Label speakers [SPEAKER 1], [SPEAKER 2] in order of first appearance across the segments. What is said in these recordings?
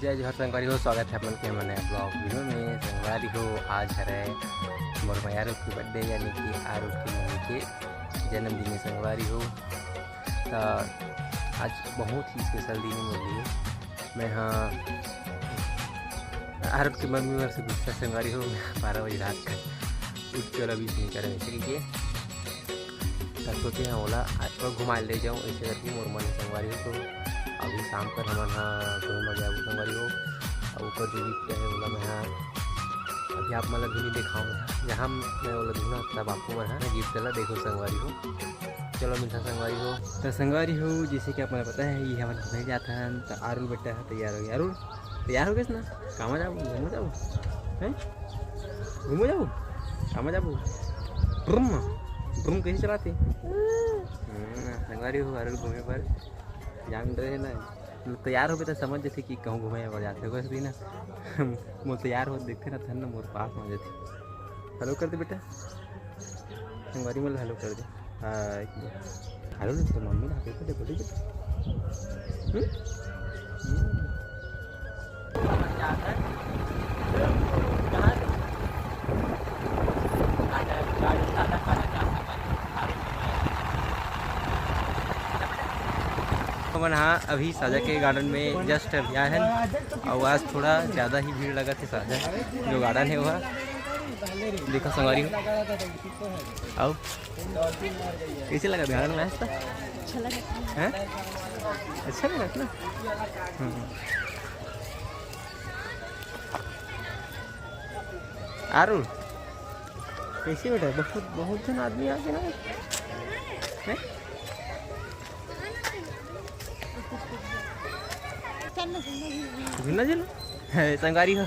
[SPEAKER 1] जय जोहर संगवारी हो। स्वागत है अपन के मैंने ब्लॉग वीडियो में। संगवारी हो आज है मोर आरूप की बर्थडे यानी कि आरूप की मम्मी के जन्मदिन संगवारी हो। तो आज बहुत ही स्पेशल दिन मेरे लिए। मैं हाँ आरूप की मम्मी मेरे से पूछता संगवारी हो 12 बजे रात का उठ कर अभी नहीं करें ऐसे लीजिए तब सोचे हैं ओला आज घुमा ले जाऊँ ऐसे करके मोर मन संगवारी हो। तो अभी शाम कर हम घूम बजे आबू संगवारी हो और ऊपर जो गिफ्ट है ओला मैं अभी आप मतलब भी नहीं दिखाऊँ जहाँ मैं ओला दूँगा तब आपको मैं गिफ्ट दिला देखो संगवारी हो। चलो मिलता संगवारी हो। तो संगवारी हो जैसे कि आपको पता है ये हमारे घूमने जाता है तो आरुल बेटा है तैयार हो गया। आरुल तैयार हो गए ना कहाँ जाओ घूमो जाओ हैं घूमो जाओ कहाँ जाओ ड्रम ड्रम कैसे चलाते संगवारी हो। आरुल घूमे पर जान रहे ना तैयार हो गए तो समझ जाते कि कहूँ घूमे और जाते हो भी ना मोर तैयार हो देखते ना था ना मोर पास हो जाती। हेलो कर दे बेटा संगवारी मोल हेलो कर दे। हेलो तो मम्मी ना हाथ दे बोली अपन हाँ अभी साजा के गार्डन में जस्ट अभी आए हैं और आज थोड़ा ज़्यादा ही भीड़ लगा थी। साजा जो गार्डन है वह देखो संगवारी आओ कैसे लगा गार्डन में अच्छा लगा अच्छा लगा ना। आरुल कैसे बेटा बहुत बहुत जन आदमी आ गए ना झूला झूल संगवारी हो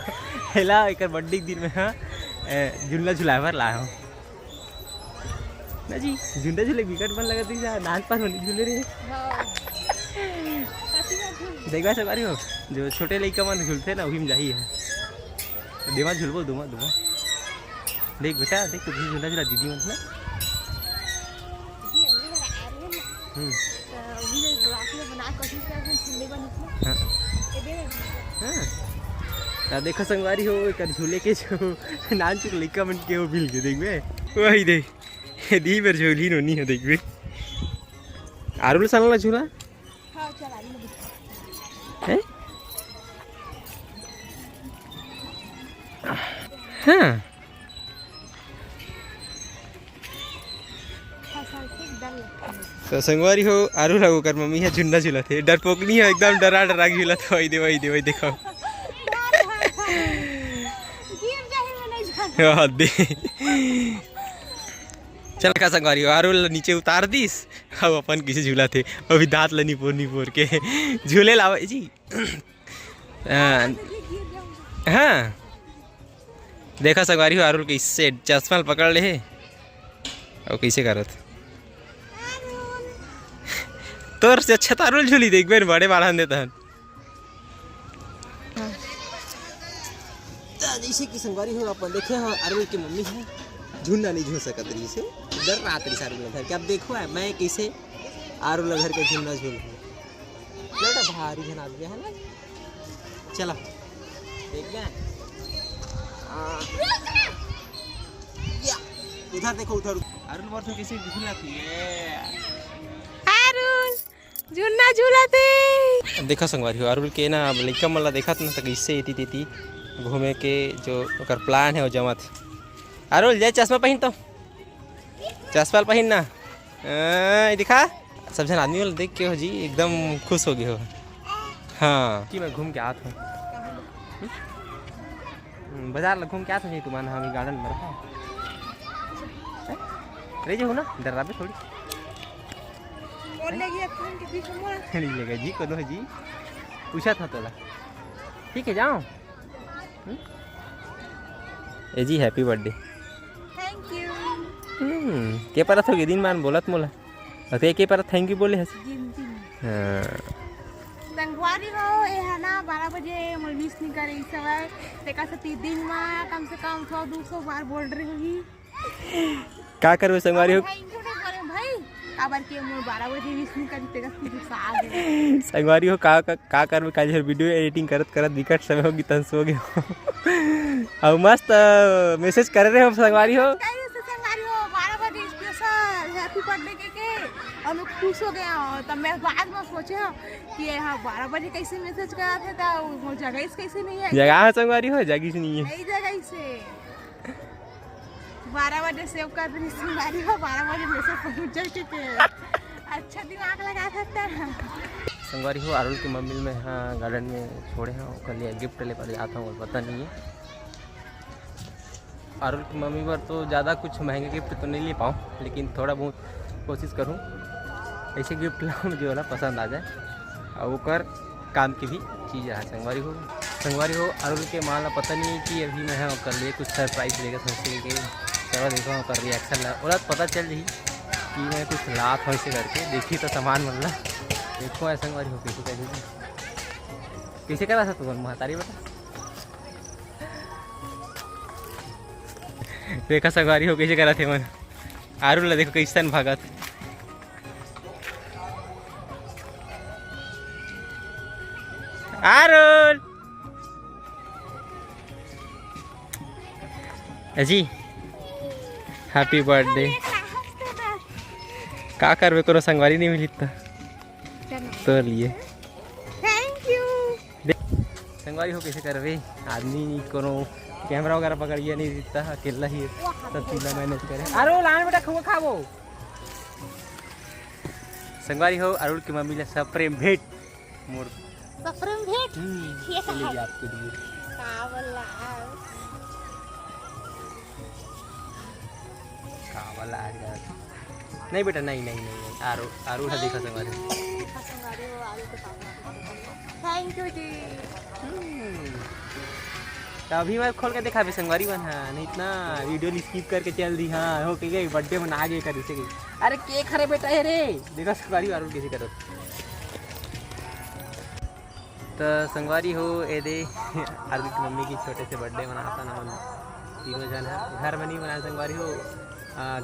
[SPEAKER 1] हेला एक बर्थडे के दिन में हाँ झूला झुलावर लाया हूँ ना जी। झूला झूले विकट बन लगा थी डांस पास वाली झूले रहे देखा संगवारी हो जो छोटे लड़का मन झूलते ना वही में जाही है देवा झूलबो दुमा दुमा देख बेटा देख तुझे झूला झूला दीदी मन ना हाँ देखो संगवारी हो एक झूले के जो नान चुक लड़का मन के वो मिल के देखबे वही देख दी बार झूली नोनी हो देखबे। आरुल साला झूला हां चला है हाँ तो संगवारी हो आरू लागो कर मम्मी है झुंडा झूला थे डरपोक नहीं है एकदम डरा डरा झूला था वही दे देखो दे चल का संगवारी हो आरू नीचे उतार दीस अब अपन किसी झूला थे अभी दांत लनी पोर के झूले लाओ जी। हाँ देखा संगवारी हो आरू कैसे चश्मा पकड़ ले और कैसे करत तोर से अच्छा तारुल झूली देख बेर बड़े बाढ़ देता है जैसे कि संगवारी हो अपन देखे हो आरुल की मम्मी है झूलना नहीं झूल सकत रही से डर रहा तरी सारुल घर के। अब देखो है मैं कैसे आरुल घर के झूलना झूल बेटा भारी जन आदमी है ना। चलो देख गए उधर देखो उधर आरुल वर्ष कैसे झूलना थी झूलना झूलाते देखा संगवारी हो आरुल के ना लड़का मला देखा ना तो इससे एती तेती घूमे के जो ओकर प्लान है वो जमा थे। आरुल जाए चश्मा पहन तो चश्मा पहन ना दिखा सब जन आदमी वाला देख के हो जी एकदम खुश हो गए हो। हाँ कि मैं घूम के आता हूँ बाजार घूम के आता हूँ तुम्हारा हम गार्डन में रहा रही जो हो ना डरा पे थोड़ी लेगा जी को दो जी पूछा था तोला ठीक है जाओ ए जी हैप्पी बर्थडे
[SPEAKER 2] थैंक यू
[SPEAKER 1] के परत हो दिन मान बोलत मोला अते के परत थैंक यू बोले हस हां
[SPEAKER 2] संगवारी हो ए है ना 12 बजे मोल मिस नहीं करे सवाय तेका से 3 दिन में कम से कम 100 200 बार बोल रही होगी
[SPEAKER 1] का करबे संगवारी हो
[SPEAKER 2] थैंक यू करे भाई काबर के मोर 12 बजे विश नहीं करी तेरा फिर साग
[SPEAKER 1] संगवारी हो का कर काज हर वीडियो एडिटिंग करत करत विकट समय होगी तन सो गए और मस्त मैसेज कर रहे हो संगवारी हो
[SPEAKER 2] कैसे संगारी हो 12 बजे स्पेशल हैप्पी बर्थडे के और मैं खुश हो गया हूँ। तब मैं बाद में सोचे हूँ कि हाँ 12 बजे कैसे मैसेज करा थे तो वो जगह कैसे नहीं है
[SPEAKER 1] जगह संगवारी हो जगह से नहीं है
[SPEAKER 2] नई जगह से 12 बजे सेव कर रही संगारी हो 12 बजे मैसेज पहुँच जाए अच्छा दिमाग लगा सकता है
[SPEAKER 1] संगवारी हो अरुल की मम्मी में हाँ गार्डन में छोड़े हैं कल ये गिफ्ट ले पर जाता हूँ पता नहीं है अरुल की मम्मी पर तो ज़्यादा कुछ महंगे गिफ्ट तो नहीं ले पाऊँ लेकिन थोड़ा बहुत कोशिश करूँ ऐसे गिफ्ट लाऊँ जो वाला पसंद आ जाए और वो कर काम की भी चीज़ है संगवारी हो अरुल के माला पता नहीं कि अभी मैं है कर लिए कुछ सरप्राइज लेकर सोचते कि चलो देखो कर रिएक्शन ला और पता चल रही कि मैं कुछ लाख ऐसे करके देखी तो सामान मतलब देखो ऐसा संगवारी हो कैसे करा था तू महतारी बता देखा संगवारी हो कैसे करा थे मन आरुल ला देखो कैसन भागत आरुल अजी हैप्पी बर्थडे का करवे कोनो संगवारी नहीं मिली तो लिए
[SPEAKER 2] थैंक यू
[SPEAKER 1] संगवारी हो कैसे करवे आदमी कोनो कैमरा वगैरह पकड़िए नहीं दिखता अकेला ही सब चीज़ मैनेज करे अरुल लान बेटा खुआ खाबो संगवारी हो अरुल की मम्मी ने सब प्रेम भेंट मोर
[SPEAKER 2] सफरम भेंट
[SPEAKER 1] चलिए आपके लिए कावला नहीं बेटा नहीं आरुल है देखा संगवारी
[SPEAKER 2] थैंक यू जी
[SPEAKER 1] तो अभी मैं खोल के देखा भी संगवारी बन हाँ नहीं इतना वीडियो स्किप करके चल दी हाँ हो के गई बर्थडे मना गए कर इसे गई अरे केक खरे बेटा है रे देखा संगवारी आरुल कैसे करो तो संगवारी हो ए दे आरुल की मम्मी की छोटे से बर्थडे मनाता ना मन तीनों जन है घर में नहीं मना संगवारी हो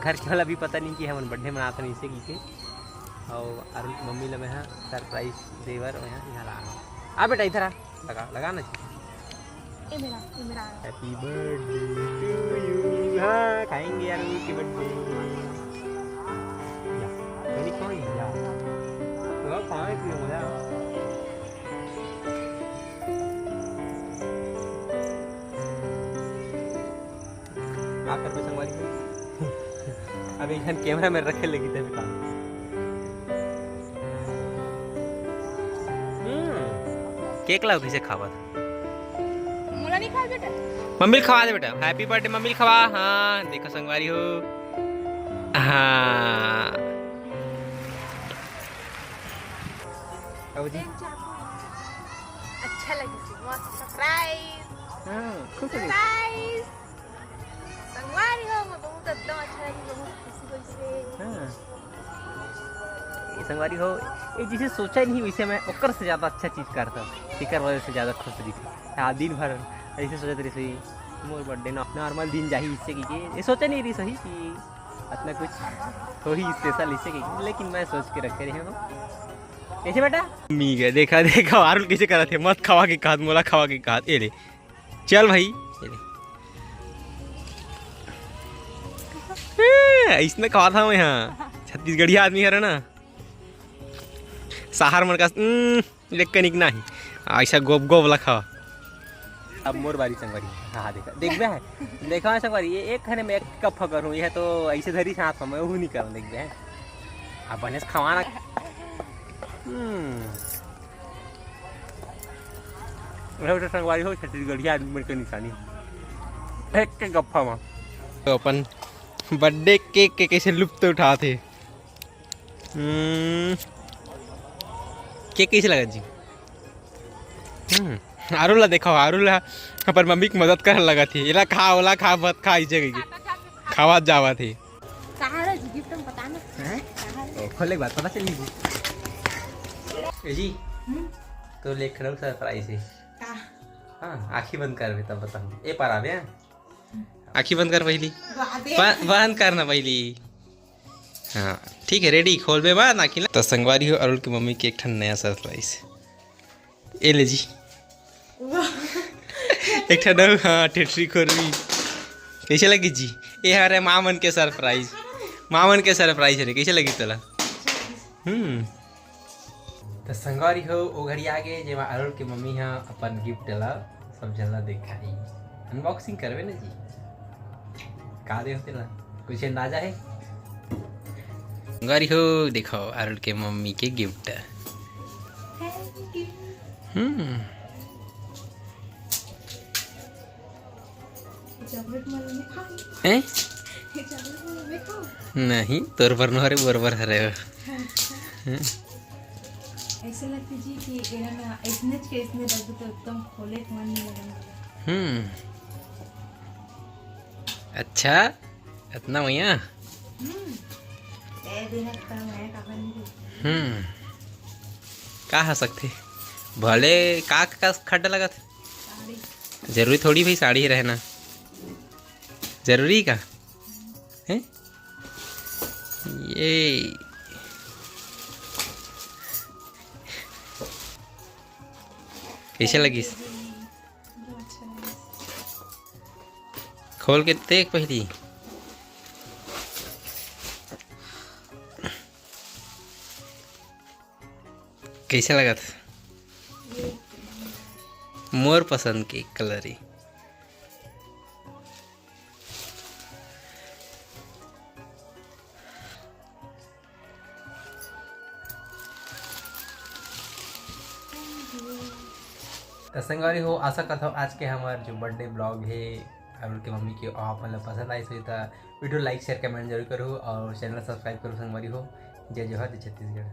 [SPEAKER 1] घर के वाला भी पता नहीं कि हम बर्थडे मनाते नहीं इसे की के और अरुल की मम्मी लगे हैं सरप्राइज देवर यहाँ ला आ बेटा इधर आ लगाना चाहिए हैप्पी बर्थडे टू यू हाँ खाएंगे अरुल की बर्थडे संगवारी अब यहाँ कैमरा में रखे लगी थे काम केक लाओ कैसे खावा
[SPEAKER 2] मोला नहीं खा बेटा
[SPEAKER 1] मम्मी खवा दे बेटा हैप्पी बर्थडे मम्मी खवा हाँ देखो संगवारी हो हाँ अब जी
[SPEAKER 2] अच्छा लगी मस्त सरप्राइज
[SPEAKER 1] हाँ खुश हो
[SPEAKER 2] सरप्राइज संगवारी हो मैं बहुत एकदम अच्छा लगी बहुत खुशी से
[SPEAKER 1] हाँ संगवारी हो ये जिसे सोचा नहीं वैसे मैं ओकर से ज़्यादा अच्छा चीज़ करता टिकर वजह से ज़्यादा खुश रही थी हाँ दिन भर ऐसे सोचते रही सही मोर बर्थडे नॉर्मल दिन जाही इससे की ये सोचा नहीं रही सही कि इतना कुछ थोड़ी स्पेशल इससे की लेकिन मैं सोच के रखे रहे हो कैसे बेटा मी गए देखा आरुल कैसे करा थे मत खवा के कहा मोला खवा के कहा ए रे चल भाई इसने कहा था मैं यहाँ छत्तीसगढ़ी आदमी है ना सहार मन का इलेक्ट्रॉनिक नहीं ऐसा गोब गोब लखा अब मोर बारी संगवारी हाँ देखा संगवारी ये एक खने में एक कप करूँ यह तो ऐसे धरी साथ में वो नहीं करूँ देखते हैं अब बने खवाना संगवारी हो छत्तीसगढ़ी आदमी के निशानी एक के गप्फा में तो अपन बर्थडे केक के कैसे लुप्त उठाते केक कैसे लगा जी आरुल देखा आरुल अपन मम्मी की मदद कर लगा थी इला खा ओला खा मत खा इसे गई खावा जावा थी
[SPEAKER 2] कहां जी गिफ्ट हम पता ना
[SPEAKER 1] खोले के बाद पता चली जी तो लेख रहा सरप्राइज है हाँ आँखें बंद कर तब बता ए पर आवे आँखें बंद कर पहली बंद करना पहली हाँ ठीक है, रेडी खोल में बा ना कि तो संगवारी हो अरुल की मम्मी के एक ठन नया सरप्राइज ए ले जी एक ठन हाँ टेटरी खोरवी कैसे लगी जी? ये हमारे मामन के सरप्राइज, मामन के सरप्राइज है, कैसे लगी तला? तो संगवारी हो ओ घड़ी आगे जेमा अरुल के मम्मी हाँ अपन गिफ्ट ला सब जन ला दिखाई, अनबॉक्सिंग करवे ना जी? का दे होते ना कुछ अंदाजा है? संगवारी हो देखो अरुल के मम्मी के गिफ्ट। हैं? नहीं तोर पर नहरे बरबर हरे
[SPEAKER 2] ऐसे लगती जी कि एरा ना इतने दर्द तो एकदम खोले के मन नहीं लगेगा।
[SPEAKER 1] अच्छा इतना भैया
[SPEAKER 2] ए देना का मैं का बनी
[SPEAKER 1] का हो सकते भले का खड्डा लगा था,
[SPEAKER 2] साड़ी
[SPEAKER 1] जरूरी थोड़ी भाई साड़ी ही रहना जरूरी का है? ये कैसे लगी? खोल के देख पहली। कैसे लगा था? मोर पसंद की कलर ही। तो संगवारी हो आशा करता हूँ आज के हमारे जो बर्थडे ब्लॉग है अरुल के मम्मी की आप मतलब पसंद आई सही तो वीडियो लाइक शेयर कमेंट जरूर करो और चैनल सब्सक्राइब करो संगवारी हो। जय जोहार जय छत्तीसगढ़।